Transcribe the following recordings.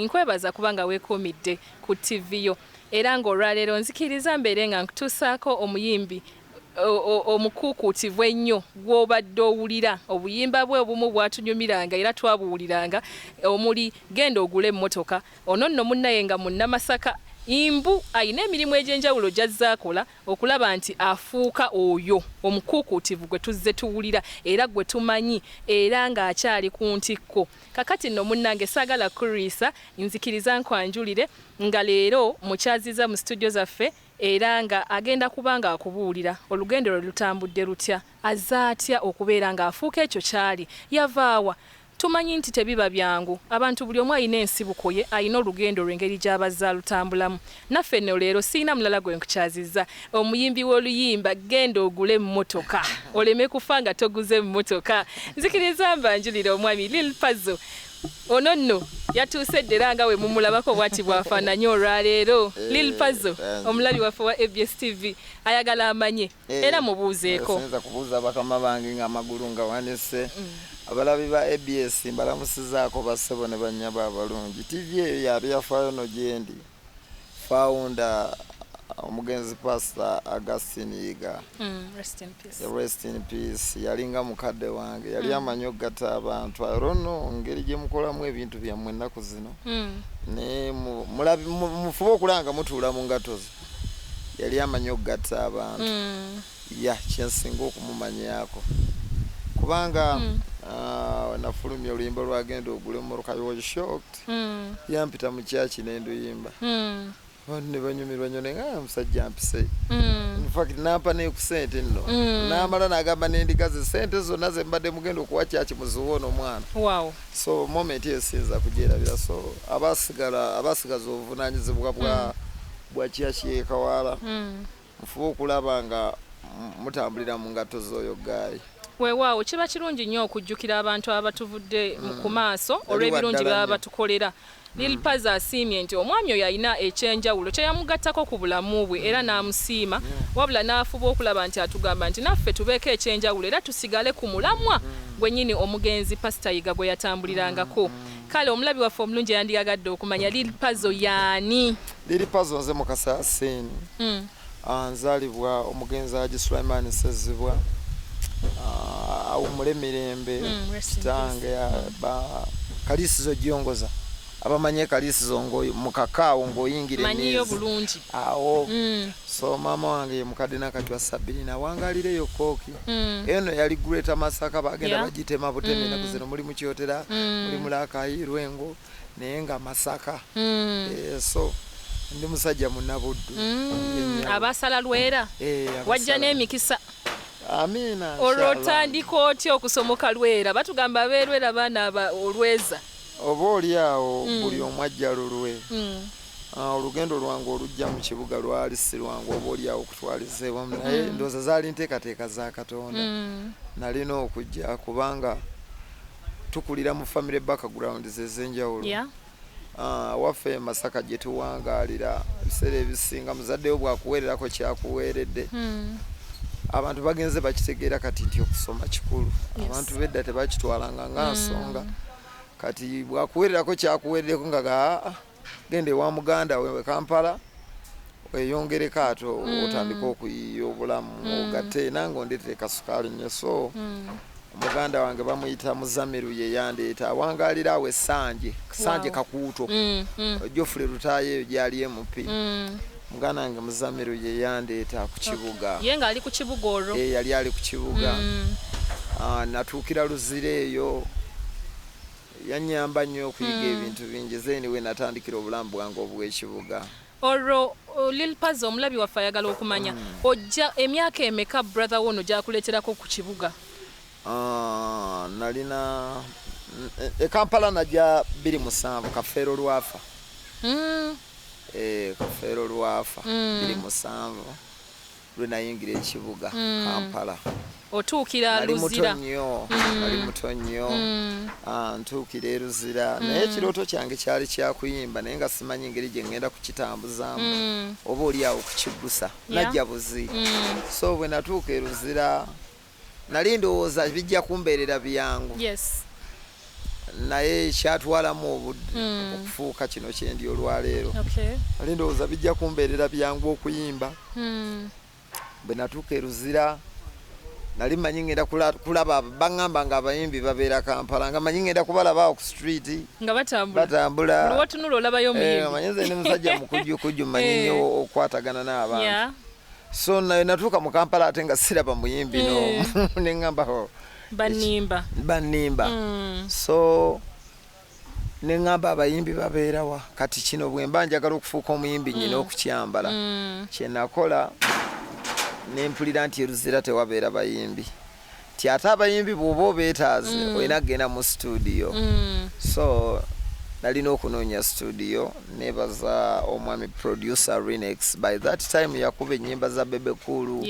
nkwebaza kubanga weekumidde ku TV yo era ng'olwaleero nzikiriza mbeere nga nkutuusaako omuyimbi omukuukuutivu ennyo gw'obadde owulira obuyimba bwe obumu bwatunyumiranga era twabuwuliranga omuli genda ogule emmotoka ono nno munnaye nga munnamasaka imbu ayina emirimu egy'enjawulo gy'azzaakola okulaba nti afuuka oyo omukuukuutivu gwe tuzze tuwulira era gwe tumanyi era ng'akyali ku ntikko kakati nno munnange saagala kuriisa nzikiriza nkwanjulire nga leero mukyaziza mu studio zaffe era nga agenda kubanga akubuulira olugendo lwe lutambudde lutya azza atya okubeera ng'afuuka ekyo kyali yavaawa tumanyi nti tebiba byangu abantu buli omu ayina ensibuko ye ayina olugendo lw'engeri gy'abazza lutambulamu naffe nno leero siina mulala gwe nkukyazizza omuyimbi w'oluyimba genda ogule emmotoka oleme kufa nga toguze emmotoka nzikiriza mbanjulira omwami Lil Pazo ono nno yatuuse ddera nga we mumulabako bwati bwafaananye olwaleero Lil Pazo omulabi waffe wa ABS TV ayagala amanye era mubuuzeeko sinza kubuuza bakama bange nga amagulu nga wanise abalabi ba ABS mbalamusizaako bassebo ne bannyaba abalungi TV eyo yali yafaayo no gyendi founder omugenzi Pastor Augustine Yiga rest in peace yalinga mukadde wange yali amanyi okugatta abantu arono ngeri gye mukolamu ebintu byammwe ennaku zino ne mulabi mufuba okulanga mutuula mu ngatozi yali amanyi okugatta abantu ya kyensinga okumumanyako kubanga nafulumya oluyimba lwagenda ogule mmotoka was shocked yampita mu kyaki n'enduyimba ne banyumirwa nnyo nga musajja mpise in fact nampa ne ku sente nno namala n'agamba n'endigazi sente zonna ze mbadde mugenda okuwa kyaki muziwa ono omwana so moment esinza kugyerabira so abasigaza obuvunaanyizibwa bwa kyaki Ekawaala mufuba okulaba nga mutambulira mu ngato z'oyo gaayi weewaawo kiba kirungi nnyo okujjukira abantu abatuvudde ku maaso olw'ebirungi baba batukolera Lil Pazo asiimye nti omwami oyo alina ekyenjawulo kye yamugattako ku bulamu bwe era n'amusiima wabula n'afuba okulaba nti atugamba nti naffe tubeeko ekyenjawulo era tusigale ku mulamwa gwennyini omugenzi Pastor Yiga gwe yatambulirangako kale omulabi waffe omulungi yandiyagadde okumanya Lil Pazo yaani Lil Pazo nze Mukasasini nzaalibwa omugenzi Haji Sulaiman Sezibwa awumule mirembe kitange kalisizo gyongoza abamanye kalisizo mu kakaawo ng'oyingira manyiyo bulungi awo so mama wange mukadde nakatwa Sabirina wangalireyo kooki eno yali Greater Masaka bagenda bagitema buteme ennaku zino muli mu Kyotera muli mulakayirwengo naye nga Masaka so ndi musajja munnabuddu abasala lwera wajja n'emikisa amina olwotandika otya okusomoka lwera batugamba abeerwera baana olweza oba oli awo buli omu ajja lulwe olugendo lwange olujja mu kibuga lwali si lwange oba oli awo okutwalizeewo naye ndowooza zaali nteekateeka za Katonda nalina okujja kubanga tukulira mu family backgrounds ez'enjawulo waffe Masaka gye tuwangaalira ebiseera ebisinga muzaddewo bwakuweererako kyakuweeredde abantu bagenze bakitegeera kati nti okusoma kikulu abantu bedda tebakitwalanga nga nsonga kati bwakuweererako kyakuweereddeko nga gende wa muganda we Kampala weyongereko ate otandika okuyiiya obulamu ogatte nange ondeetere kasukaali nnyo so omuganda wange bamuyita Muzamiru ye yandeeta awangaalira awo Sanje Kakuuto Jofule Lutaayo eyo gyali MP muganda wange Muzamiru ye yandeeta ku kibuga ye ng'ali ku kibuga olwo yali ali ku kibuga natuukira Luzira eyo yanyamba nnyo okuyiga ebintu bingi zeni we natandikira obulamu bwange obw'ekibuga olwo Lil Pazo omulabi waffe ayagala okumanya ojja emyaka emeka brother wono gyakuleeterako ku kibuga nalina Kampala najja 27 Kafeero lwafa Kafeero lwafa 27 lwe nayingira ekibuga Kampala otuukira Luzira nali muto nnyo ntuukira Luzira naye ekirooto kyange kyali kyakuyimba naye nga simanyi ngeri gye ngenda kukitambuzaamu oba oli awo kukigusa najja buzi so bwe natuuka Luzira nali ndowooza bijja kumbeerera byangu naye kyatwalamu obudde okufuuka kino kyendi olwaleero ali ndowooza bijja kumbeerera byangu okuyimba bwe natuuka e Luzira nali manyi ngenda kulaba baŋŋamba nga abayimbi babeera Kampala nga manyi ngenda kubalaba awo ku street nga batambula watunula olabayo omuyimbi manyi nze ne musajja mukujjukujju manyi nnyo okwatagana n'abantu so natuuka mu Kampala ate nga siraba muyimbi n'omu ne ŋŋamba banimba so ne ŋŋamba abayimbi babeerawa kati kino bwe mba njagala okufuuka omuyimbi nyina okukyambala kye nakola ne mpulira nti e Luzira tewabeera bayimbi ti ate abayimbi bw'oba obeetaaze olina kgenda mu studio so nalina okunoonya studio nebaza omwami producer Renex by that time yakuba ennyimba za Bebe Kulu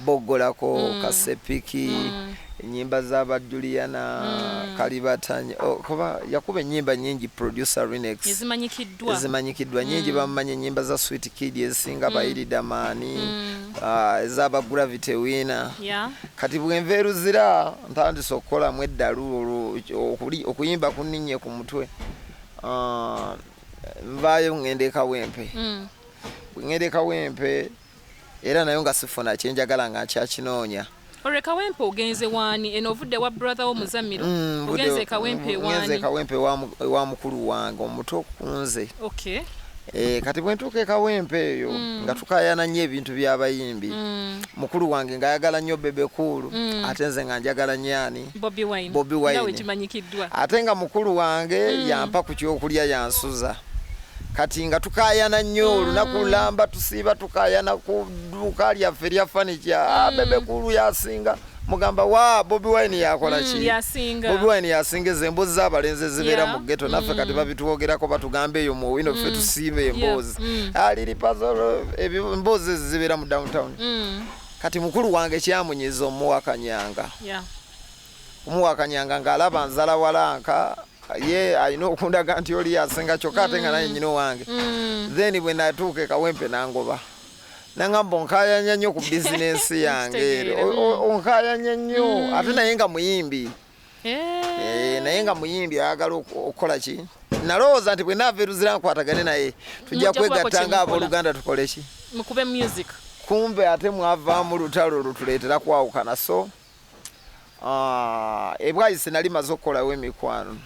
Boggolako Kasepiki ennyimba za Juliana Kalibatanya kuba yakuba ennyimba nyingi producer Renex ezimanyikiddwa nyingi bamumanyi ennyimba za Sweet Kid ezisinga bayirida maani ezaba Gravity Winner kati bwenva e Luzira ntandise okukolamu eddalu okuyimba kunninye ku mutwe nvaayo ngende Kawempe ngende Kawempe era nayo nga sifuna kyenjagala nga nkyakinoonya Kawempe ogenze waani eno ovudde wa brother wo Muzamiro ogenze Kawempe waani ogenze Kawempe wa mukulu wange omuto kunze kati bwe ntuuka e Kawempe eyo nga tukayana nnyo ebintu by'abayimbi mukulu wange ng'ayagala nnyo Bebe Kulu ate nze nga njagala nnyani Bobi Wine ate nga mukulu wange yampa ku kyokulya yansuza kati nga tukayana nnyo olunaku lulamba tusiiba tukayana ku dduuka lyaffe lya fanica Bebe Kulu yasinga mugamba wa Bobi Wine yakola ki Bobi Wine yasinga emboozi z'abalenzi zibeera mu ghetto naffe kati babitwogerako batugambe eyo mu wino ffe tusiibe emboozi aliri Pazo emboozi zibeera mu downtown kati mukulu wange kyamunyiza omuwakanyanga ng'alaba nzala walanka ye alina okundaga nti oli yasinga kyokka ate nga naye nyina wange then bwe natuuka e Kawempe nangoba nangamba onkayanya nnyo ku bizinensi yange onkayanya nnyo ate naye nga muyimbi ayagala okukola ki nalowooza nti bwe naava e Luzira nkwatagane naye tujja kwegatta nga abooluganda tukole ki mukube music kumbe ate mwavaamu lutalo lutuleetera kwawukana so ebwayise nali maze okukolawo emikwano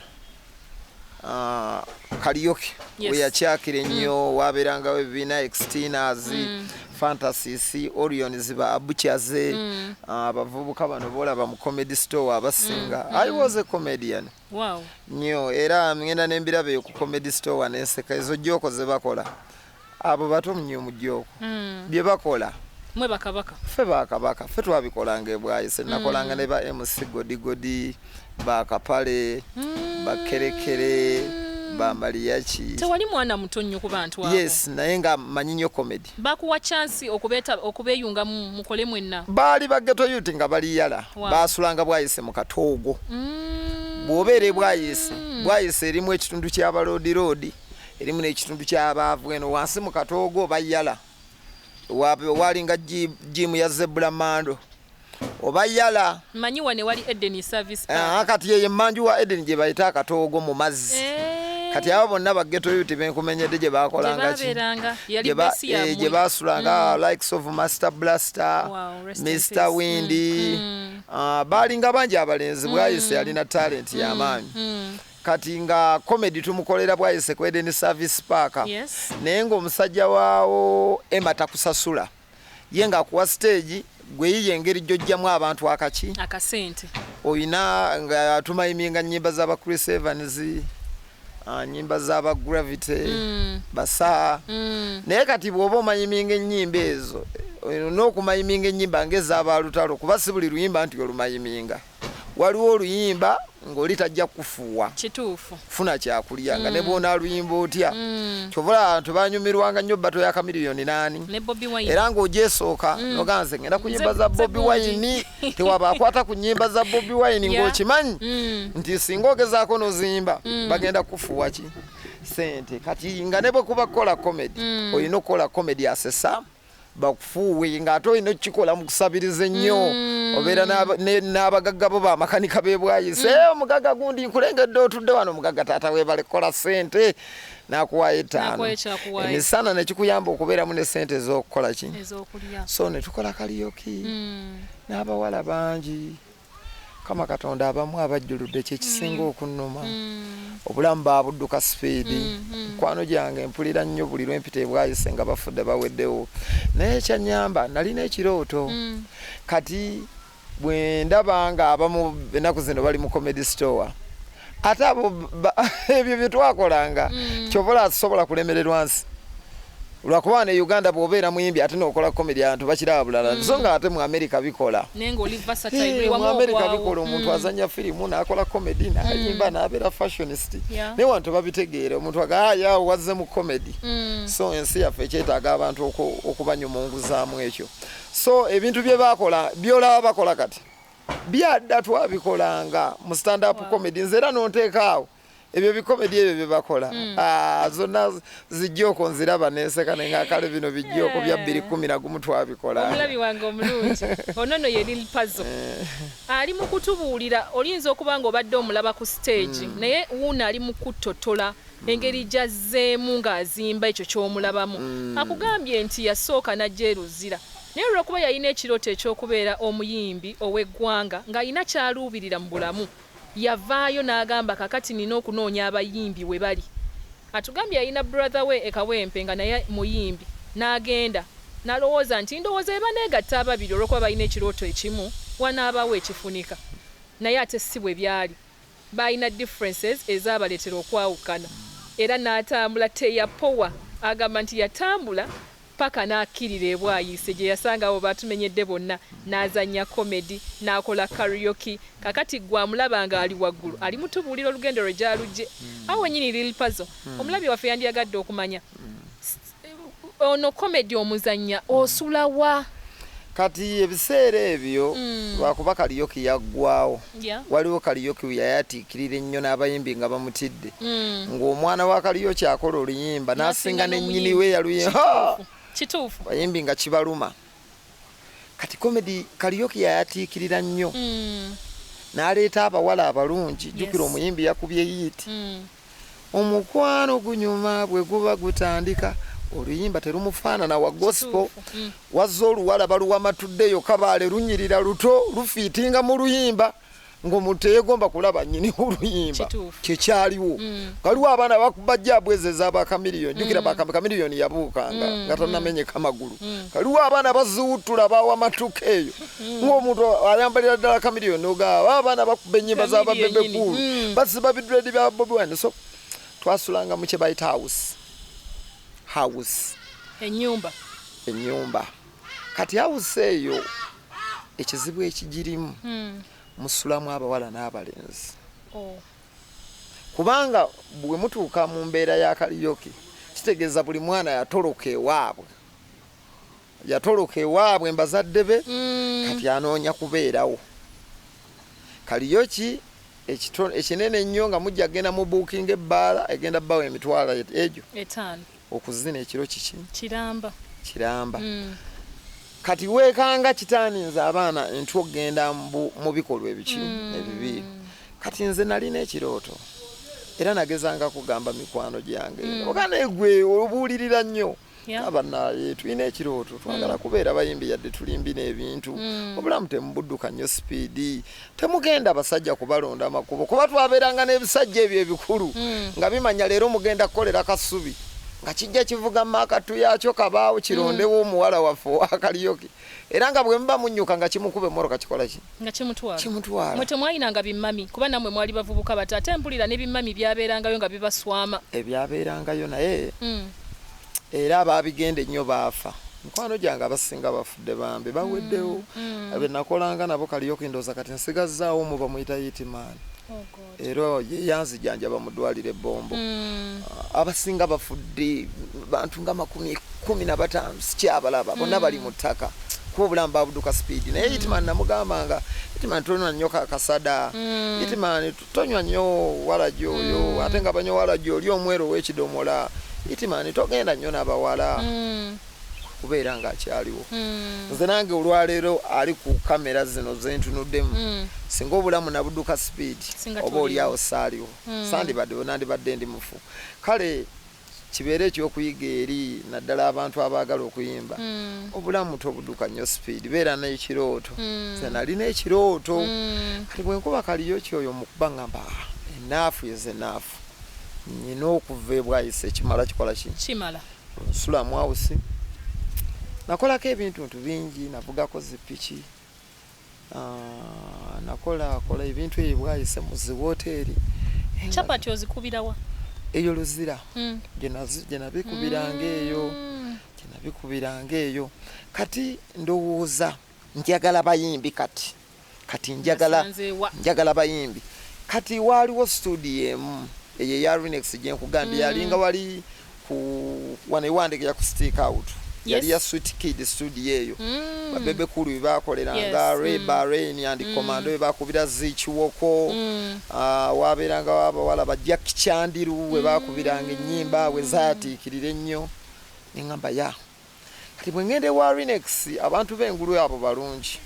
Karaoke we yakyakira ennyo wabeerangawo ebibiina Extiners Fantasies Orions ba Abuchaze abavubuka bano boolaba mu comedy store abasinga I was a comedian nnyo era ngenda n'embiraba eyo ku comedy store n'enseka ezo jjooko ze bakola abo bato nnyo mu jjooko bye bakola mwe bakabaka ffe bakabaka ffe twabikolanga ebwayise nakolanga ne ba MC Godigodi bakapale bakerekere bamaliyachi tewali mwana muto nnyo ku bantu abo yes naye nga manyi nnyo comedy bakuwa chance okubeyunga mukole mwenna baali baggeto yuti nga bali yala basulanga bwayise mu katoogo bw'obeera bwayise erimu ekitundu ky'abaloodi erimu n'ekitundu ky'abaavu eno wansi mu katoogo bayala walinga jimu ya Zebula Mando oba yala manyi wane wali Eden Service Park kati ye manju wa Eden gye bayita akatoogo mu mazzi kati abo bonna baggeto yuti benkumenyedde gye bakolanga gye basulanga likes of Master Blaster Mr Windy balinga bangi abalenzi bwayise yalina talent y'amaanyi kati nga comedy tumukolera bwayise ku Eden Service Park naye ng'omusajja waawo Emma takusasula ye nga kuwa stage gwe yiye engeri gy'ojjamu abantu akasente oyina nga tumayiminga nnyimba z'aba Chris Evans nnyimba z'aba Gravity basa naye kati bw'oba omayiminga ennyimba ezo n'okumayiminga ennyimba ng'ez'aba Lutalo kuba si buli luyimba nti olumayiminga waliwo oluyimba ng'oli tajja kufuuwa kituufu funa kyakulya nga ne bwona luyimba otya kyovula abantu banyumirwanga nnyo bato ya kamiliyoni 8 era ng'ogyesooka noganze ngenda ku nnyimba za Bobi Wine tewaba akwata ku nnyimba za Bobi Wine ng'okimanyi nti singa ogezaako n'oziyimba bagenda kufuuwa ki sente kati nga ne bwe kuba kukola comedy olina okukola comedy asesa bakufuuwe ng'ate olina okukikola mu kusabiriza ennyo obeera n'abagagga bo bamakanika bebwayise omugagga gundi nkulengedde otudde wano omugagga taata weebale kukola ssente n'akuwaayo 5 emisana nekikuyamba okubeeramu ne ssente ez'okukola ki so ne tukola kaliyoki n'abawala bangi kama katonda abamu abajjuludde kyekisinga okunnuma obulamu babudduka sipiidi nkwano gyange mpulira nnyo buli lwempita ebwayise nga bafudde baweddewo naye ekyanyamba nalina ekirooto kati bwe ndaba nga abamu ennaku zino bali mu comedy store ate abo ebyo bye twakolanga kyova sobola kulemererwa nsi lwakuba ne Uganda bw'obeera muyimbi ate n'okola comedy abantu bakiraba bulala so nga ate mu America bikola mu America bikola omuntu azanya firimu n'akola comedy n'ayimba n'abeera fashionist naye wantu babitegeera omuntu agaya wazze mu comedy so ensi yaffe ekyetaaga abantu okubanyumunguzaamu ekyo so ebintu bye bakola byolaba bakola kati byadda twabikolanga mu stand up comedy nze era nonteekaawo ebyo bikomedi ebyo bye bakola zonna zijjoko nziraba neeseka nengaakale bino bijjoko bya 2011 twabikola omulabi wange omulungi onono ye Lil Pazo ali mu kutubuulira olinza okuba nga obadde omulaba ku stage naye wuuno ali mu kutotola engeri gyazzeemu ng'azimba ekyo ky'omulabamu akugambye nti yasooka n'ajja eruzira naye olw'okuba yalina ekirooto eky'okubeera omuyimbi ow'eggwanga ng'alina kyaluubirira mu bulamu yavaayo n'agamba kakati nina okunoonya abayimbi we bali atugambye yalina brother we Ekawempe nga naye muyimbi n'agenda n'alowooza nti ndowooza eba neegatta ababiri olw'okuba balina ekirooto ekimu wanaabawo ekifunika naye ate si bwe byali balina differences ezabaleetera okwawukana era n'atambula teyapowa agamba nti yatambula paka n'akkirira ebwayise gye yasangawo batumenyedde bonna n'azanya comedy n'akola karaoke kakati gwe amulaba nga ali waggulu ali mutubuulira olugendo lwe gyalugye awo wennyini Lil Pazo omulabi waffe yandiyagadde okumanya ono comedy omuzanya osulawa kati ebiseera ebyo lwakuba karaoke yaggwawo waliwo karaoke yayatiikirira ennyo n'abayimbi nga bamutidde ng'omwana wa karaoke akola oluyimba n'asinga nennyini we yaluyimba kituufu bayimbi nga kibaluma kati comedy karaoke yayatiikirira nnyo n'aleeta abawala abalungi jjukira omuyimbi yakubye yiiti omukwano gunyuma bwe guba gutandika oluyimba terumufaanana wa gospel wazza oluwala baluwamatuddeyo kabaale lunyirira luto lufiitinga mu luyimba ng'omuntu teyeegomba kulaba nnyini oluyimba kyekyaliwo kaliwo abaana bakubajja bwezeza abakamiliyoni jjukira bakamiliyoni yabuukanga nga tannamenyeka amagulu kaliwo abaana baziwuttula bawamatuka eyo ng'omuntu ayambalira ddala kamiliyoni ogaba abaana bakuba ennyimba z'ababebekulu basiba bidredi bya Bobi Wine so twasulanga mu kye bayita house ennyumba kati house eyo ekizibu ekigirimu musulamu abawala n'abalenzi kubanga bwe mutuuka mu mbeera ya karaoke kitegeeza buli mwana yatoloka ewaabwe mbazadde be kati anoonya kubeerawo karaoke ekinene ennyo nga mujja agenda mu booking ebbaala egenda bbawo emitwalo egyo 5 okuzina ekiro kiki kiramba kati weekanga kitaaninze abaana entwo ogenda mu bikolwa ebibi kati nze nalina ekirooto era nagezanga kugamba mikwano gyange ogane gwe obuulirira nnyo abanaye tulina ekirooto twagala kubeera bayimbi yadde tulimbi n'ebintu obulamu temubudduka nnyo sipiidi temugenda basajja kubalonda amakubo kuba twabeeranga n'ebisajja ebyo ebikulu nga bimanya leero mugenda kukolera kasubi nga kijja kivuga makatu yakyo kabaawo kirondewo omuwala waffe wa karaoke era nga bwe muba munnyuka nga kimukube emmoroka kikola ki nga kimutwala mwe temwayinanga bimmami kuba nammwe mwali bavubuka bato ate mpulira ne bimmami byabeerangayo nga bibaswama ebyabeerangayo naye era abaabigenda ennyo baafa mikwano gyange abasinga bafudde bambi baweddewo abe nakolanga nabo karaoke ndooza kati nsigazzaawo mu bamuyita yitimaani era yanzijanjaba mu ddwaliro ebbombo abasinga bafudde bantu nga 15 sikyabalaba bonna bali mu ttaka kuba obulamu babuduka sipiidi naye yitimaani namugambanga yitimaani tonywa nnyo kakasada yitimaani tonywa nnyo walajo oyo ate nga banywa walajo oli omweru ow'ekidomola yitimaani togenda nnyo n'abawala kubeera ng'akyaliwo. Nze nange olwaleero ali ku kamera zino zentunuddemu singa obulamu nabudduka speed oba oliawo saaliwo nandibadde ndi mufu. Kale kibeere ekyokuyiga eri naddala abantu abaagala okuyimba. Obulamu tobudduka nnyo speed, beera n'ekirooto. Nze nalina ekirooto kati bwe nkuba kaliyo kyoyo mu kuba ngamba enaafu is enaafu. Nina okuva ebwayise ekimala kikola kimala nsula mwawusi nakolako ebintu bingi, navugako zipiki, nakola ebintu ebwayise mu ziwooteeri. Chapati ozikubirawa eyo Luzira gye nabikubiranga eyo. Kati ndowooza njagala bayimbi kati njagala bayimbi. Kati waaliwo studio emu eyo eya Remix gye nkugambye yalinga wali ku wanewandege ya ku Stick Out. Yali ya Sweet Kid studio eyo. Babebe kulu bebakoleranga Ray Barrain and Commando bebakubira zikiwoko. Waberanga abawala ba Jack Chandiru bebakubiranga ennyimba we zaatiikirira ennyo. Nengamba ya kati bwe ngende wa Remix abantu b'engulu abo balungi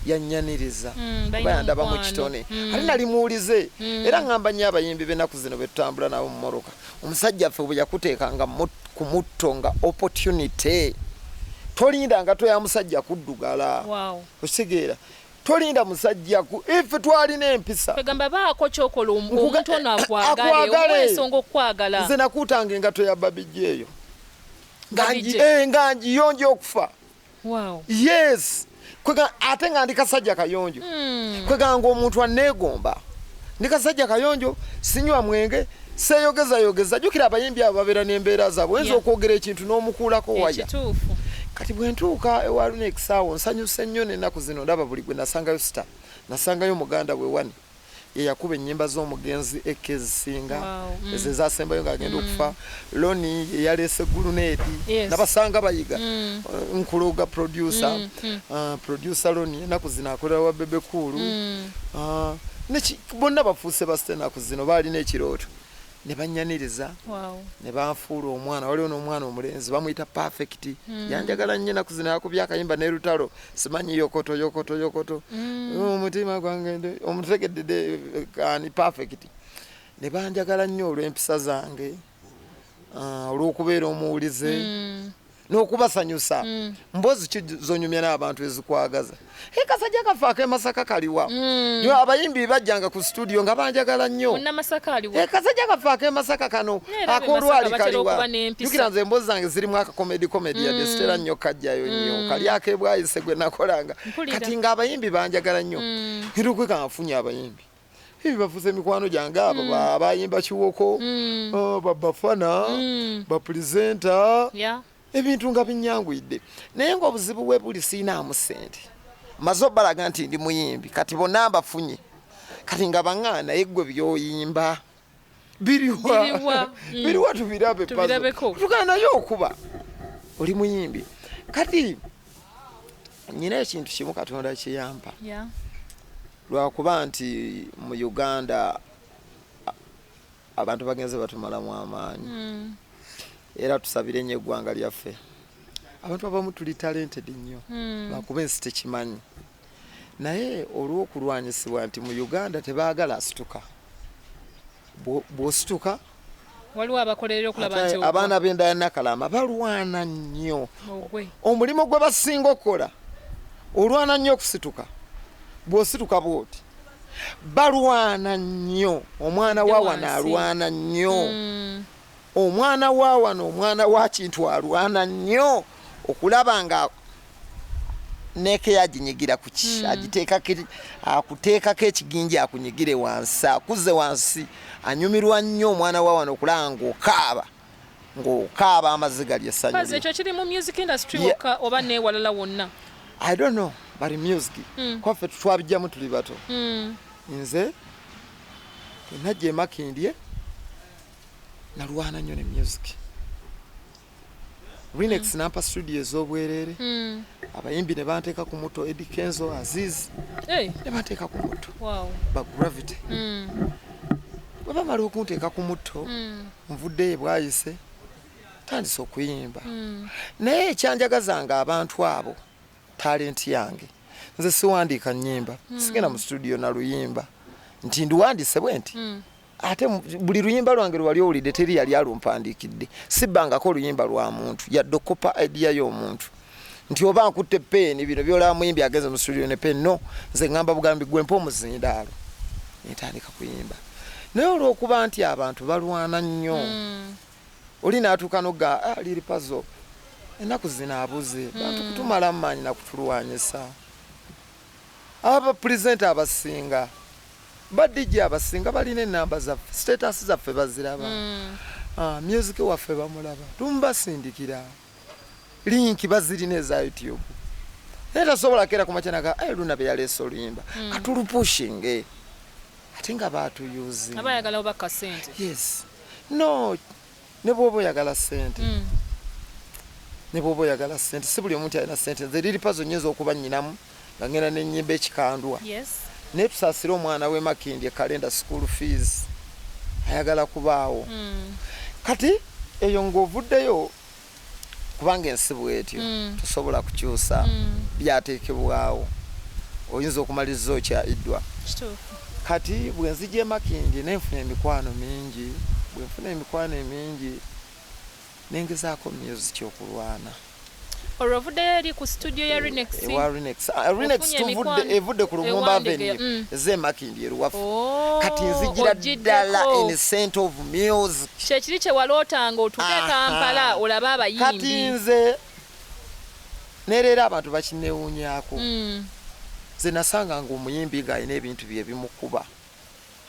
yanyaniriza bayandaba mu kitone ali nali muwulize era ngamba nnyo abayimbi b'ennaku zino betutambula nabo mu Moroka. Omusajja ffe bwe yakuteekanga ku mutto nga opportunity tolinda nga toya musajja kuddugala. Okitegeera tolinda musajja ife twalina empisa kwegamba baako kyokola omuntu ono akwagale ensonga okukwagala. Nze nakuutanga engato ya babijja eyo ngangi yonje okufa. Yes kwega ate nga ndi kasajja kayonjo kwega ngo omuntu aneegomba ndi kasajja kayonjo sinywa mwenge seyogeza jukira abayimbi abo babeera n'embeera zaabwe oyinza okwogera ekintu n'omukuulako waya. Kati bwe ntuuka ewa Remix awo nsanyuse nnyo n'ennaku zino ndaba buli gwe nasangayo star nasangayo muganda we wani yakuba ennyimba z'omugenzi ekezisinga ezo ezasembayo ng'agenda okufa. Loni eyaleese Guluneedi nabasanga bayiga nkuluga producer Loni ennaku zino akolera wa Bebe Kulu. Bonna bafuuse basite ennaku zino baalina ekirooto ne banyaniriza ne banfuula omwana. Waliwo n'omwana omulenzi bamuyita Perfect yanjagala nnyo ennaku zino yakubya akayimba ne lutalo simanyi yokoto omutima gwange omutegedde kani Perfect ne banjagala nnyo olw'empisa zange olw'okubeera omuwulize n'okubasanyusa. Mbozi zonyumya n'abantu ezikwagaza kasajja kafaako emasaka kaliwa yo abayimbi bajjanga ku studio nga banjagala nnyo kasajja kafaako emasaka kano akolwali kaliwa. Jukira nze emboozi zange zirimu akakomedi yadde sitera nnyo kajjayo nnyo kali akebwayise gwe nakolanga kati nga abayimbi banjagala nnyo era okweka nfunye abayimbi bafuze mikwano gyange abo abayimba kiwoko babafana bapresenta ebintu nga binyangwidde naye ng'obuzibu bwe buli siinaamu ssente maze obbalaga nti ndi muyimbi kati bonna mbafunye kati nga baŋŋaana naye ggwe by'oyimba biriwa tubirabe tugana naye okuba oli muyimbi. Kati nyina ekintu kimu Katonda kiyampa lwakuba nti mu Uganda abantu bagenze batumalamu amaanyi era tusabire nnyo eggwanga lyaffe. Abantu abamu tuli talented nnyo lwakuba ensi tekimanyi naye olw'okulwanyisibwa nti mu Uganda tebaagala asituka. Bw'osituka waliwo abakolerera okulaba nti abaana b'enda ya Nakalama balwana nnyo omulimu gwe basinga okukola olwana nnyo okusituka. Bw'osituka bw'oti balwana nnyo. Omwana wa wano alwana nnyo omwana wa wano omwana wa Kintu alwana nnyo okulaba nga neke yaginyigira kuki akuteekako ekiginji akunyigire wansi akuze wansi anyumirwa nnyo omwana wa wano okulaba ng'okaaba amaziga lyessanyu. Ekyo kiri mu music industry oba neewalala wonna? I don't know but music kwaffe twabijjamu tuli bato. Nze najja emakindye nalwana nnyo ne music. Remix nampa studio ez'obwerere abayimbi ne banteeka ku muto Eddie Kenzo Aziz ne banteeka ku muto ba Gravity bwe bamala okunteeka ku muto nvuddeyo bwayise tandise okuyimba naye ekyanjagazanga abantu abo talent yange nze siwandiika nnyimba sigenda mu studio na luyimba nti ndiwandise bwe nti ate buli luyimba lwange lwali owulidde teri yali alumpandiikidde sibbangako oluyimba lwa muntu yadde okopa idea y'omuntu nti oba nkutte peeni bino byolaba muyimbi agenze mu studio ne peeni no nze ngamba bugambi gwe mpa omuzindaalo netandika kuyimba naye olw'okuba nti abantu balwana nnyo oli n'atuuka noga liri Pazo ennaku zino abuze bantu kutumala mmanyi nakutulwanyisa abapulezidenti abasinga badijja abasinga balina enamba zaffe status zaffe baziraba music waffe bamulaba tumbasindikira linki bazirina eza YouTube naye tasobola kera kumakyanaga Lunabe yaleese oluyimba katulupushinge ate nga baatuyuzi abayagala obaka sente yes no ne bw'oba oyagala sente ne bw'oba oyagala sente si buli omuntu alina sente nze liri Pazo nnyinza okuba nnyinamu nga ngenda n'ennyimba ekikandwa naye tusaasire omwana we Makindi kalenda school fees ayagala kubaawo kati eyo ng'ovuddeyo kubanga ensi bwetyo tosobola kukyusa byateekebwawo oyinza okumaliriza okyaiddwa kati bwe nzija Makindi nenfuna emikwano mingi bwe nfuna emikwano emingi nengezaako music okulwana olwovuddeyo eri ku studio ya Renex evudde ku Lumumba Avenue eze Makindi eruwafu kati nzigira ddala in center of music kyekiri kye walootanga otuuke Kampala olaba abayimbi kati nze nereera abantu bakinewuunyako nze nasanga ng'omuyimbi ng'alina ebintu bye bimukuba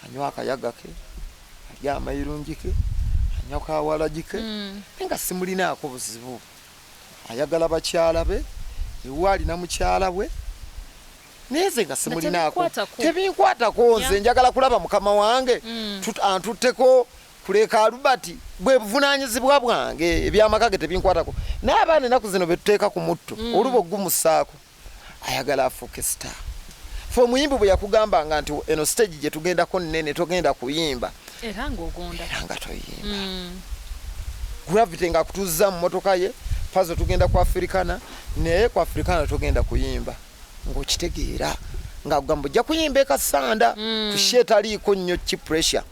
anywa akayaga ke alya amayirungi ke anywa kawalagi ke nga simulinaako buzibu ayagala bakyala be ewe alina mukyala we neze nga simulinaako tebinkwatako nze njagala kulaba mukama wange antutteko kuleka Albert bwe buvunaanyizibwa bwange ebyamaka ge tebinkwatako n'abaana ennaku zino betuteeka ku mutto oluba ogumusaako ayagala afuuke star fe omuyimbi bwe yakugambanga nti eno stage gye tugendako nnene togenda kuyimba era nga toyimba gravity nga kutuza mu motoka ye Pazo tugenda ku Africana naye ku Africana togenda kuyimba ng'okitegeera nga kugamba ojja kuyimba ekasanda kushe taliiko nnyo ki pressure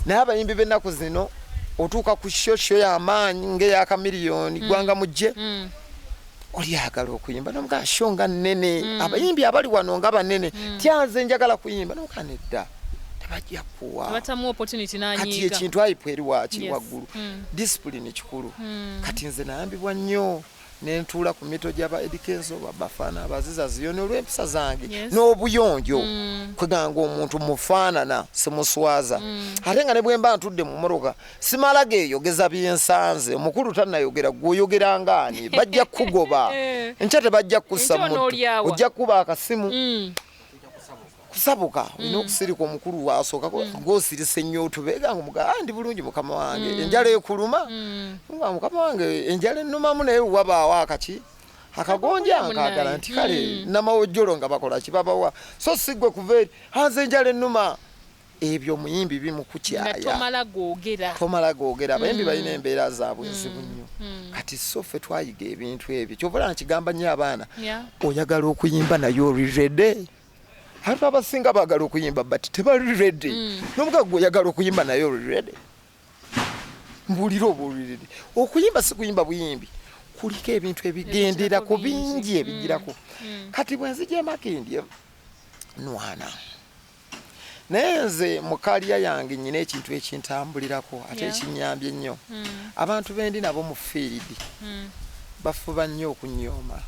naye abayimbi b'ennaku zino otuuka ku shosho y'amaanyi ng'eyaka miliyoni gwanga mujje oli ayagala okuyimba nomugaa sho nga nnene abayimbi abali wano nga banene tyanze njagala kuyimba nomugaa nedda tebajja kuwa kati ekintu ayipu eri waki waggulu discipline kikulu kati nze nayambibwa nnyo nentuula ku mito gy'aba edikenzo babafaana abaziza ziyoni olw'empisa zange n'obuyonjo kweganga omuntu mufaanana simuswaza ate nga ne bwe mba ntudde mu mmotoka simala geeyogeza byensanze omukulu tannayogera gweoyogera ngaani bajja kugoba enkya tebajja kussa mutto ojja kuba akasimu kusabuka olina okusirika omukulu wasookako ng'osirisa ennyo otubega nga ndi bulungi mukama wange enjala ekuluma nga mukama wange enjala ennumamu naye wabaawo akaki akagonja nkaagala nti kale namawojjolo nga bakola kibabawa so siggwe kuva eri hanze enjala ennuma ebyo omuyimbi bimukukyaya tomala googera abayimbi balina embeera zaabwe enzibu nnyo kati so ffe twayiga ebintu ebyo kyovula nkigamba nnyo abaana oyagala okuyimba naye olirede abantu abasinga baagala okuyimba but tebali ready n'omugaga oyagala okuyimba naye oli ready mbulira oba oli ready okuyimba si kuyimba buyimbi kuliko ebintu ebigenderako bingi ebigirako kati bwe nzija Makindi nwana naye nze mu kaliya yange nnyina ekintu ekintambulirako ate ekinyambye ennyo abantu bendi nabo mu field bafuba nnyo okunyooma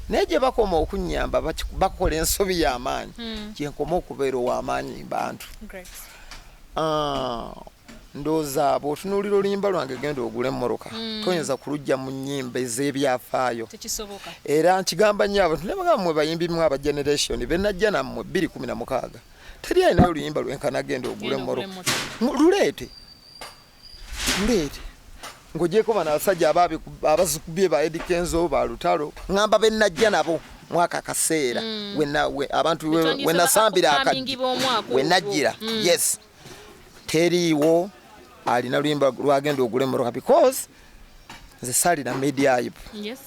naye gye bakoma okunyamba bakola ensobi y'amaanyi gyenkoma okubeera ow'amaanyi bantu ndowooza abo otunuulira oluyimba lwange genda ogula emmoroka toyinza kulujja mu nnyimba ez'ebyafaayo era nkigamba nnyo abantu nebagamba mwe bayimbi mwe aba generation benajja nammwe 2016 teri alinayo oluyimba lwenkana genda ogula emmoroka luleete ng'ogyeko bano abasajja abazikubye ba Eddie Kenzo ba Lutalo ngamba benajja nabo mwaka kaseera abantu we nasambira akaddi we najjira teriiwo alina luyimba lwagenda ogula emmoroka because nze salina media hype. Yes.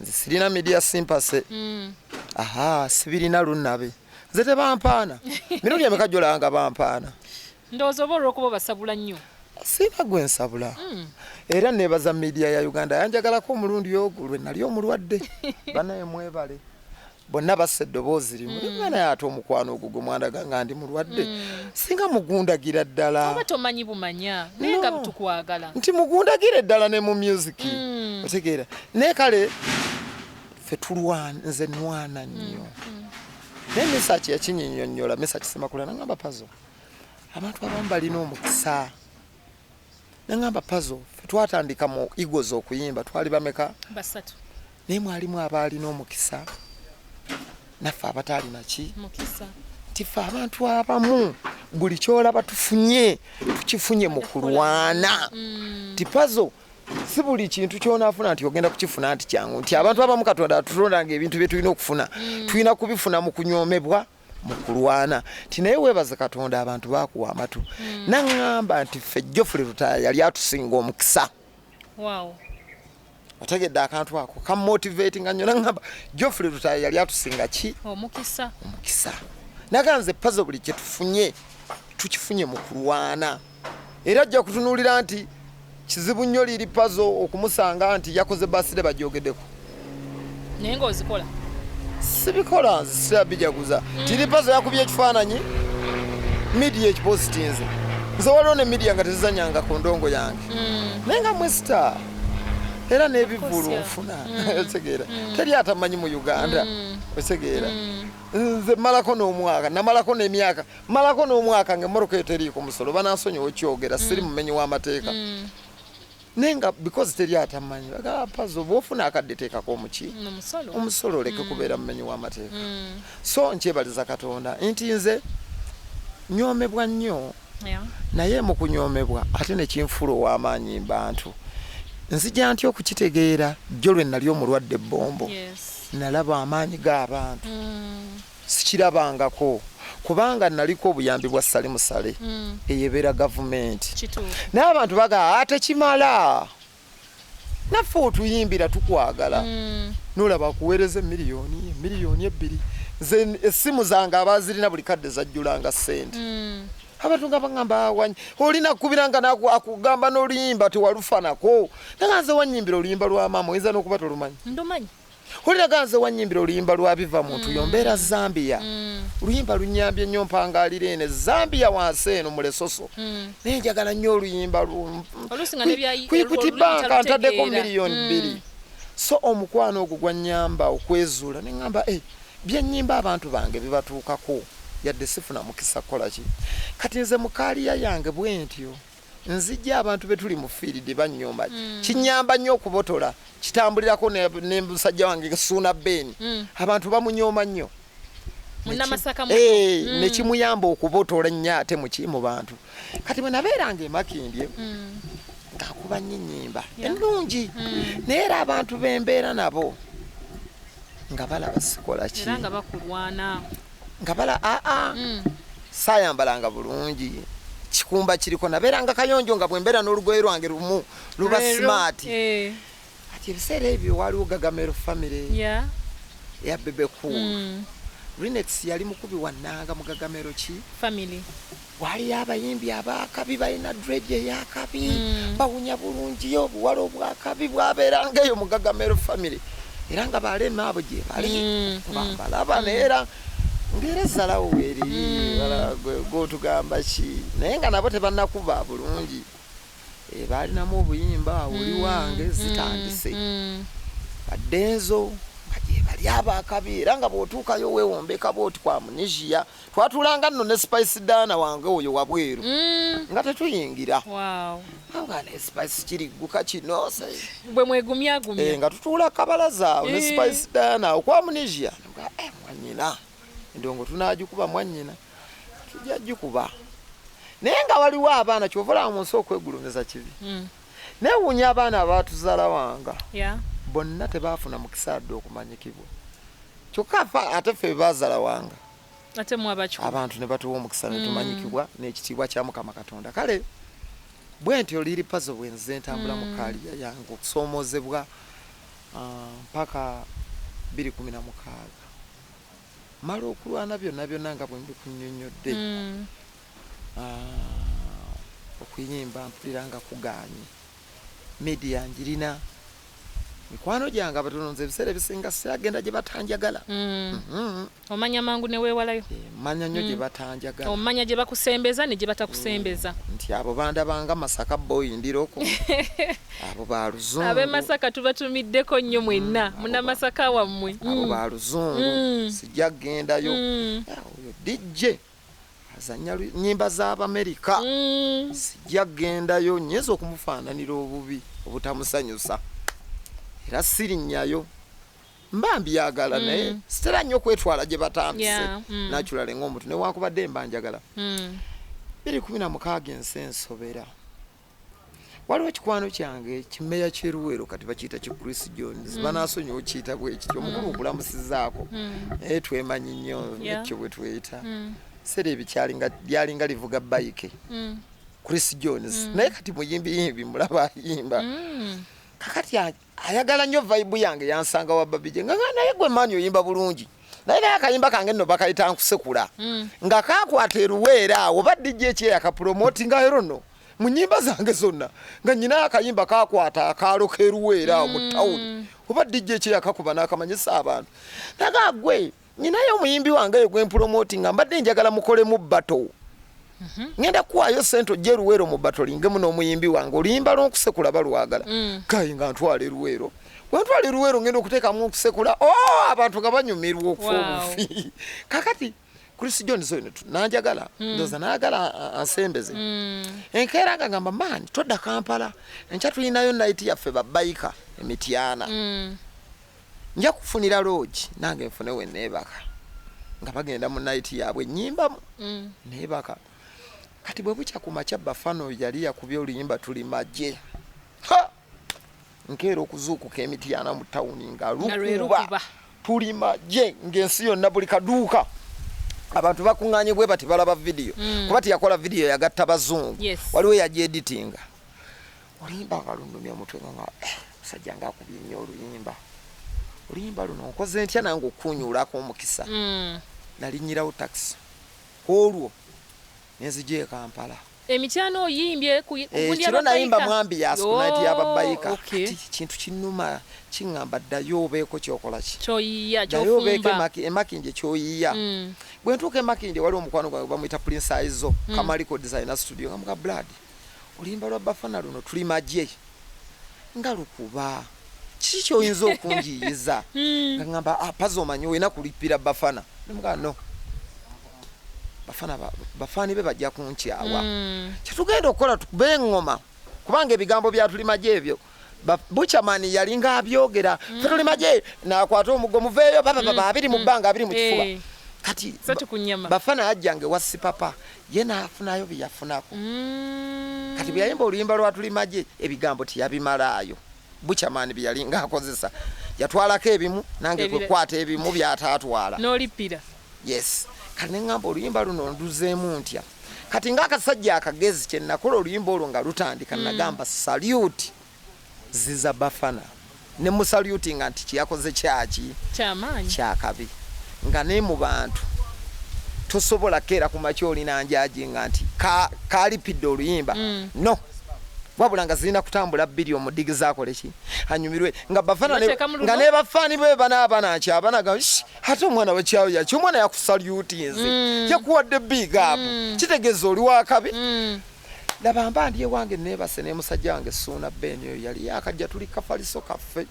Nze sirina media sympathy. Aha, sibirina Lunabe. Nze tebampaana. Mirundi emeka gyolanga bampaana. Ndowooza oba olw'okuba basabula nnyo. Sina gwe nsabula. Era nebaza media ya Uganda yanjagalako omulundi ogwo lwe nali omulwadde. Banaye mwebale. Bonna basse eddoboozi limu. Bana ate omukwano ogwo gwe mwandaga nga ndi mulwadde. Singa mugundagira ddala. Oba tomanyi bumanya. Naye nga tukwagala. Nti mugundagira ddala ne mu music. Otegeera. Naye kale ffe tulwana nze nwana nnyo. Naye Mesaki yakinyinyonnyola Mesaki Semakula n'angamba Pazo. Abantu abamu balina omukisa. N'angamba Pazo ffe twatandika mu Eagles okuyimba twali bameka? Basatu. Naye mwalimu abaalina omukisa. Naffe abatalina ki? Mukisa. Tifa abantu abamu buli kyolaba tukifunye mu kulwana. Tipazo si buli kintu ky'onaafuna nti ogenda kukifuna nti kyangu nti abantu abamu Katonda atulondanga ebintu bye tulina okufuna tulina kubifuna mu kunyoomebwa mu kulwana ti naye weebaze Katonda abantu baakuwa amatu naŋŋamba nti ffe Geoffrey Rutaya yali atusinga omukisa. Wow. Otegedde akantu ako kamotivating nnyo naŋŋamba Geoffrey Rutaya yali atusinga ki? Omukisa. Omukisa. Naganze Pazo buli kye tufunye tukifunye mu kulwana era ajja kutunuulira nti kizibu nnyo liri Pazo okumusanga nti yakoze basire bajogeddeko. Naye ng'ozikola? Sibikola nze sirabijaguza. Tiri Pazo yakubye ekifaananyi media ekipositinze. Nze waliwo ne media nga tezizanyanga ku ndongo yange. Naye nga mwesita era n'ebivulu nfuna. Otegeera. Teri atamanyi mu Uganda. Otegeera. Nze malako n'omwaka namalako n'emyaka malako n'omwaka ng'emmoroka eteriiko musolo banansonyiwa kyogera siri mumenyi w'amateeka. Nenga because teri atamanyi bagamba Pazo bw'ofuna akadde teekako omuki omusolo oleke kubeera mumenyi w'amateeka. So nkyebaliza Katonda nti nze nyoomebwa nnyo naye mu kunyoomebwa ate ne kinfuula ow'amaanyi mbantu. Nzija ntya okukitegeera jjo lwe nali omulwadde ebbombo. Nalaba amaanyi g'abantu sikirabangako kubanga naliko obuyambi bwa Salimu Sale eyebeera gavumenti. Naye abantu bagamba ate kimala naffe otuyimbira tukwagala nolaba akuweereza miliyoni 2. Nze essimu zange abazirina buli kadde zajjulanga ssente. Abantu nga bagamba olina kubiranga akugamba n'oluyimba tewalufanako. Naganze wanyimbira oluyimba lwa maama oyinza n'okuba tolumanyi. Ndomanyi. Olina ganze wanyimbira oluyimba lwa biva muntu yombeera Zambia. Oluyimba lunyambye nnyo mpangaalira ene Zambia wansi eno mu Lesoso. Naye njagala nnyo oluyimba Equity Bank ntaddeko miliyoni 2. So omukwano ogwo gwannyamba okwezuula ne ŋŋamba byennyimba abantu bange bibatuukako yadde sifuna mukisa kukola ki. Kati nze mu kaaliya yange bwe ntyo nzijja abantu be tuli mu field bannyomba kinyamba nnyo okubotola kitambulirako ne musajja wange Suuna Beni abantu bamunyooma nnyo ne kimuyamba okubotola nnyo ate mu bantu. Kati bwe nabeeranga emakindye ng'akuba nnyo ennyimba ennungi naye era abantu bembeera nabo nga balaba sikola ki era nga bakulwana nga bala saayambalanga bulungi kikumba kiriko nabeeranga kayonjo nga bwembeera n'olugoye lwange lumu luba smart. Kati ebiseera ebyo waliwo Gagamero family ya Bebe Cool. Rinex yali mukubi wannanga mu Gagamero ki family. Wali abayimbi abakabi balina dread eyakabi bawunya bulungi yo obuwala obwakabi bwabeerangayo mu Gagamero family era nga balema abo gye bali balaba neera ngereza lawo eri go tugamba ki naye nga nabo tebannakuba bulungi balinamu obuyimba oli wange zitandise baddenzo bali abakabi era nga bw'otuukayo weewombeka bw'oti kwa Munisia twatulanga nno ne Spice Dana wange oyo wabweru nga tetuyingira nga ne Spice kirigguka kino bwe mwegumyagumya nga tutuula kabalaza awo ne Spice Dana okwa Munisia mwanyina endongo tunaagikuba mwannyina tujja gikuba naye nga waliwo abaana kyovola mu nsi okwegulumeza kibi neewuunya abaana abaatuzaala wanga bonna tebaafuna mukisa adde okumanyikibwa kyokka ate ffe bebazaala wanga ate mwabaki abantu ne batuwa omukisa ne tumanyikibwa n'ekitiibwa kya Mukama Katonda. Kale bwentyo liri Pazo bwenze ntambula mu kaliya yange okusoomozebwa mpaka 2016 mala okulwana byonna nga bwe mbikunyonyodde okuyimba mpulira nga kuganye media njirina mikwano gyange abatono nze ebiseera ebisinga siragenda gye batanjagala omanya mangu ne weewalayo manya nnyo gye batanjagala omanya gye bakusembeza ne gye batakusembeza nti abo bandabanga Masaka boy ndiroko abo baluzungu abe Masaka tubatumiddeko nnyo mwenna muna Masaka wammwe abo baluzungu sijja gendayo oyo DJ azanya nyimba z'Abamerika sijja gendayo nyezo okumufaananira obubi obutamusanyusa era sirinnyayo mbambi yagala naye sitera nnyo kwetwala gye batambise naturally ng'omuntu newankubadde mbanjagala 2016 ensi ensobera waliwo ekikwano kyange kimeya kyeruwero kati bakiyita ki Chris Jones banasonyiwa okiyita bwekityo omukulu okulamusizaako naye twemanyi nnyo ekyo bwe tweyita sera lyalinga livuga bayike Chris Jones naye kati muyimbi mulaba ayimba kakati ayagala nnyo vibe yange yansanga wa babije nga naye gwe manyi oyimba bulungi naye akayimba kange nno bakayita nkusekula nga kakwata eruweera awo badde eki yakapromotinga erono mu nnyimba zange zonna nga nyina akayimba kakwata akaalo k'eruweera awo mu tawuni oba DJ eki yakakuba n'akamanyisa abantu naga gwe nyinayo omuyimbi wange gwe mpromotinga mbadde njagala mukolemu bato ngenda kuwayo sente ojje Luweero mu batolinge muno omuyimbi wange oluyimba lw'okusekula balwagala kayi nga ntwala Luweero wentwala Luweero ngenda okuteekamu okusekula abantu nga banyumirwa okufa obufi kakati Chris Jones oyo nanjagala ndoza naagala ansembeze enkeera nga ngamba maani todda Kampala enkya tulinayo night yaffe babayika Emityana nja kufunira lodge nange nfune we neebaka nga bagenda mu night yaabwe nnyimbamu neebaka kati bwe bukya ku makya Bafano yali yakubye oluyimba tuli majje nkeera okuzuukuka Emityana mu tawuni nga lukuba tuli majje ng'ensi yonna buli kaduuka abantu bakuŋŋaanye bwe bati balaba video kuba tiyakola video yagatta bazungu waliwo yagy editinga oluyimba nga lundumya omutwe nga musajja nga akubye nnyo oluyimba luno nkoze ntya nange okunyuulako omukisa nalinyirawo taxi olwo nenzije Kampala Emityana oyimbye kiro nayimba mwambi yasikunaiti yababayika kati kintu kinuma kiŋŋamba ddayo obeeko kyokola ki kyoyiya ddayo obeeko emakinje kyoyiya bwe ntuuka emakinje waliwo omukwano gwange bamuyita Prince Aizo Kamaliko Designer Studio nga muka Blood oluyimba lwa Bafana luno tuli majje nga lukuba kiki kyoyinza okunjiyiza nga ŋŋamba Pazo omanyi olina kulipira Bafana nemuga no Bafani be bajja kunkyawa kyetugenda okukola tukube engoma kubanga ebigambo byatuli majje ebyo Buchamani yalinga abyogera tuli majje nakwata omuggo muveeyo abiri mu bbanga abiri mu kifuba kati Bafana yajjange wasi papa ye naafunayo byeyafunako kati byayimba oluyimba lwatuli majje ebigambo tiyabimalaayo Buchamani byalinga akozesa yatwalako ebimu nange kwekwata ebimu byataatwala n'olipira yes kati neŋŋamba oluyimba luno nduzeemu ntya kati ng'akasajja akagezi kye nakola oluyimba olwo nga lutandika nagamba salute ziza Bafana ne musalutinga nti kiyakoze kyaki kyamaanyi kyakabi nga ne mu bantu tosobola keera ku makya olina njajinga nti kalipidde oluyimba no wabula nga zirina kutambula bbiri omudigi zaakole ki anyumirwe nga Bafana nga ne bafaani be banaabanakyabanaga ate omwana wekyawo yaki omwana yakusalutinze yakuwadde big up kitegeeza oli wakabi laba mba ndi ewange neebase n'emusajja wange Lunabe eyo yali yakajja tuli kafaliso kaffe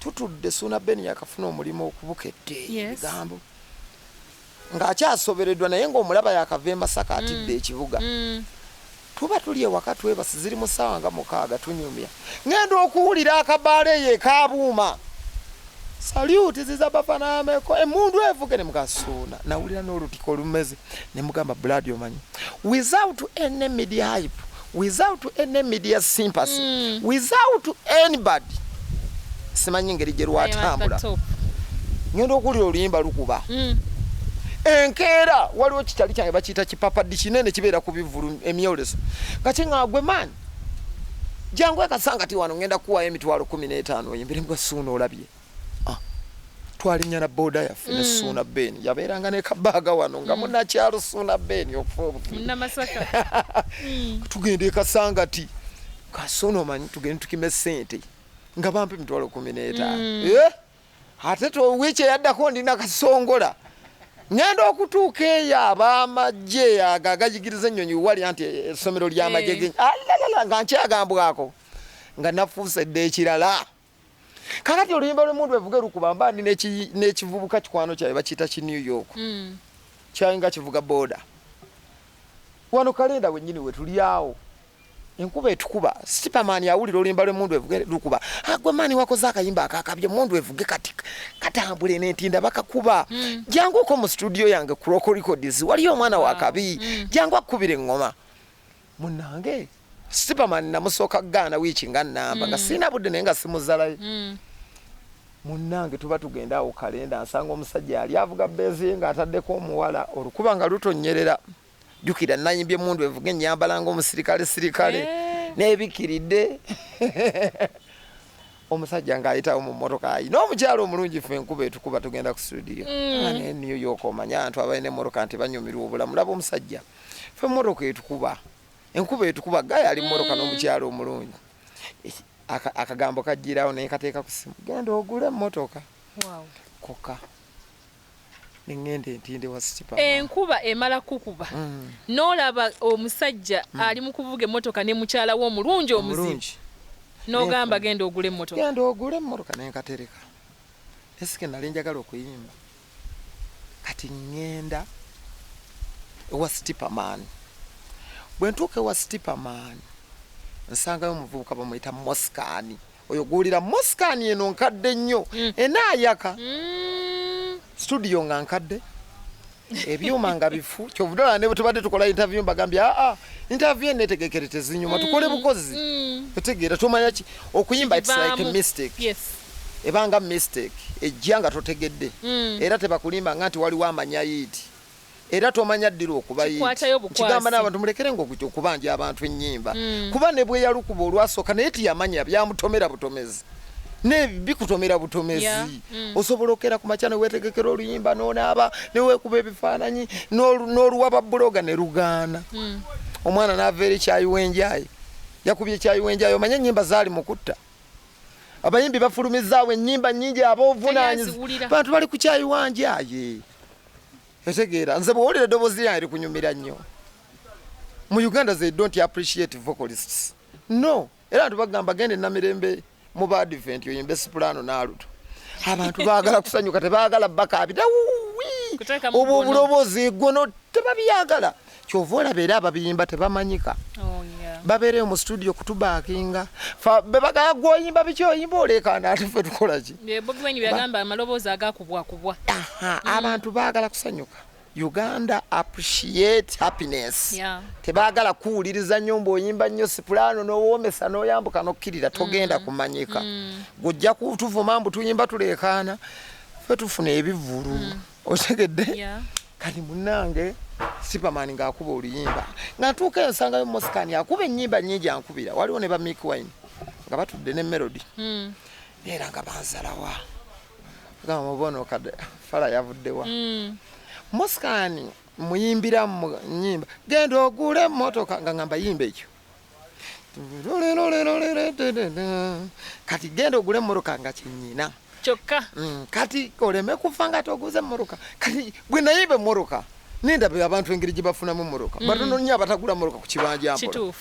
tutudde Lunabe yakafuna omulimu okubukedde ebigambo ng'akyasobereddwa naye ng'omulaba yakava e Masaka atidde ekibuga tuba tuli ewaka twebase ziri mu ssaawa nga 6 tunyumya ngenda okuwulira akabaala eyo ekabuuma salute ziza Bafana ameko emundu evuge ne mugasuuna nawulira n'olutiko olumeze ne mugamba Blood omanyi without any media hype without any media sympathy without anybody simanyi ngeri gye lwatambula ngenda okuwulira oluyimba lukuba enkeera waliwo kitali kyange bakiyita kipapadi kinene kibeera ku bivulu emyoleso nga kiŋŋaagwe maani jangu ekasanga ti wano ngenda kuwayo emitwalo 15 oyimbire mbwa Suuna olabye twalinnya na booda yaffe ne Suuna Ben yabeeranga ne kabaaga wano nga munnakyalo Suuna Ben Munnamasaka tugenda ekasanga ti Suuna omanyi tugende tukime ssente nga bampa emitwalo 15 ate wiiki eyaddako ndina kasongola ngenda okutuuka eyo ab'amagye ago agayigiriza ennyonyi wali anti essomero ly'amagye genyi alalala nga nkyagambwako nga nafuuse edde ekirala kakati oluyimba lw'emundu evuga lukuba mba ndi n'ekivubuka kikwano kyawe bakiyita ki New York kyayinga kivuga booda wano kalenda wennyini we tuli awo enkuba etukuba Superman yawulira oluyimba lw'emundu evuga lukuba gwe maani wakoze akayimba akakabye emundu evuge kati katambule n'entinda bakakuba janguko mu studio yange ku Rock Records waliyo omwana wa kabi jangu akubire eŋŋoma munnange Superman namusooka gaana wiiki nga nnamba nga sina budde naye nga simuzalayo munnange tuba tugenda awo kalenda nsanga omusajja yali avuga beezi nga ataddeko omuwala olukuba nga lutonyerera jukira nayimbye emundu evuga ennyambala ng'omusirikale n'ebikiridde omusajja ng'ayitawo mu mmotoka ayina omukyalo omulungi ffe enkuba etukuba tugenda ku studio ne New York omanya abantu abalina emmotoka nti banyumirwa obulamu laba omusajja ffe emmotoka etukuba enkuba etukuba gaya ali mmotoka n'omukyalo omulungi akagambo kajjirawo naye kateeka ku simu genda ogule emmotoka koka nengende entinde wa Superman enkuba emala kukuba n'olaba omusajja ali mu kuvuga emmotoka ne mukyala wo omulungi omuzibu n'ogamba genda ogule emmotoka nenkatereka esike nali njagala okuyimba kati ngenda ewa Superman bwe ntuuka ewa Superman nsangayo omuvubuka bamuyita Moskani oyo guwulira Moskani eno nkadde nnyo enaayaka studio nga nkadde ebyuma nga bifu kyovudala ne tubadde tukola interview mbagambye interview netegekere tezinyuma tukole bukozi otegeera tomanya ki okuyimba it's like a mistake ebanga mistake ejjanga totegedde era tebakulimba nga nti waliwo amanya yiti era tomanya ddira okuba yiti kigamba n'abantu mulekere ng'okutyo okubanja abantu ennyimba kuba ne bwe yalukuba olwasooka naye tiyamanya byamutomera butomezi nebikutomera butomezi osobola okera ku makya ne weetegekera oluyimba n'onaaba ne weekuba ebifaananyi n'oluwaba buloga ne lugaana omwana n'ava eri kyayiwenjayi yakubye ekyayiwenjayi omanye ennyimba zaali mukutta abayimbi bafulumizaawo ennyimba nnyingi ab'obuvunaanyizibwa bantu bali ku kyayiwanjaye etegeera nze bw'owulira eddoboozi lyange likunyumira nnyo mu Uganda they don't appreciate vocalists no era abantu bagamba gende namirembe mu badiventi oyimbe soprano n'aluto abantu baagala kusanyuka tebaagala bakaabita obwo obuloboozi gwono tebabyagala kyova olaba era ababiyimba tebamanyika babeereyo mu studio kutubaakinga bebagala gwoyimba biki oyimba oleekaana ate ffe tukola ki abantu baagala kusanyuka Uganda appreciate happiness tebaagala kuwuliriza nnyo mboyimba nnyo soprano n'owoomesa n'oyambuka n'okkirira togenda kumanyika gojja kutuvuma mbu tuyimba tuleekaana ffe tufuna ebivulu otegedde kati munnange Superman ng'akuba oluyimba nga ntuuka ensangayo Moskani akuba ennyimba nnyingi ankubira waliwo ne ba Mick Wine nga batudde ne melody era nga banzalawa gamba mubono kadde fala yavuddewa Moskani muyimbira mu nnyimba genda ogule emmotoka nga ngamba yimba ekyo kati genda ogule emmotoka nga kyennyina kyokka kati oleme kufa nga toguze emmotoka kati bwe nayimba emmotoka nendaba abantu engeri gye bafunamu emmotoka batono nnyo abatagula emmotoka ku kibanja mpola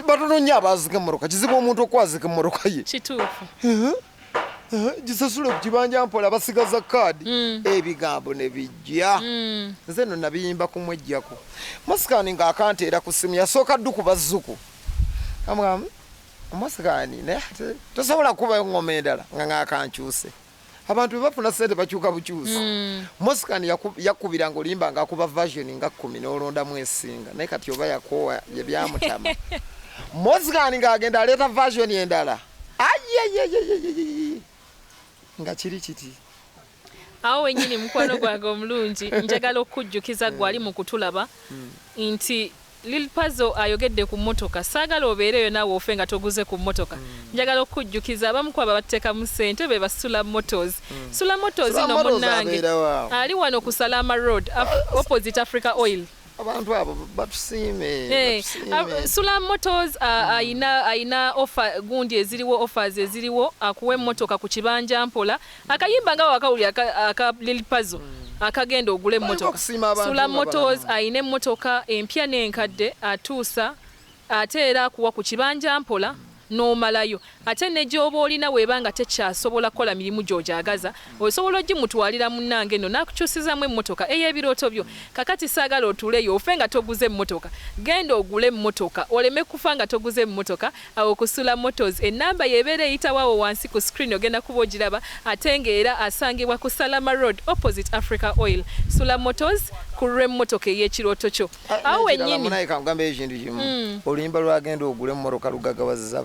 batono nnyo abaazika emmotoka kizibu omuntu okwazika emmotoka ye kituufu gisasule ku kibanja mpola basigaza kaadi ebigambo ne bijja nze no nabiyimba kumwejjako Moskani ng'akanteera ku ssimu yasooka ddu ku bazzuku amugamba Moskani naye tosobola kuba ngoma endala nga ng'akankyuse abantu bwe bafuna ssente bakyuka bukyusi Moskani yakubiranga oluyimba ng'akuba version nga 10 n'olondamu esinga naye kati oba yakoowa ye byamutama Moskani ng'agenda aleeta version endala nga kiri kiti awo wenyini mukwano gwange omulungi njagala okujjukiza gwali mu kutulaba nti Lil Pazo ayogedde ku mmotoka saagala obeereyo naawe ofe nga toguze ku mmotoka njagala okujjukiza abamu ku ababateeka mu ssente be basula motors sula motors ino munnange ali wano ku Salama Road opposite Africa Oil abantu abo batusiime Sula Motors aina offer gundi eziriwo offers eziriwo akuwe emmotoka ku kibanja mpola akayimba nga wakawuli aka Lil Pazo akagenda ogule emmotoka Sula Motors aina emmotoka empya n'enkadde atuusa ate era akuwa ku kibanja mpola n'omalayo ate ne gy'oba olina weebanga tekyasobola kukola mirimu gy'ogyagaza osobola ogimutwalira munnange nno n'akukyusizaamu emmotoka ey'ebirooto byo kakati saagala otuuleyo ofe nga toguze emmotoka genda ogule emmotoka oleme kufa nga toguze emmotoka awo ku Sula Motors ennamba y'ebeera eyitawo awo wansi ku screen ogenda kuba ogiraba ate ng'era asangibwa ku Salama Road opposite Africa Oil Sula Motors kulwa emmotoka ey'ekirooto kyo awo wennyini munaye kangambe ekintu kimu oluyimba lwagenda ogule emmotoka lugagawazizza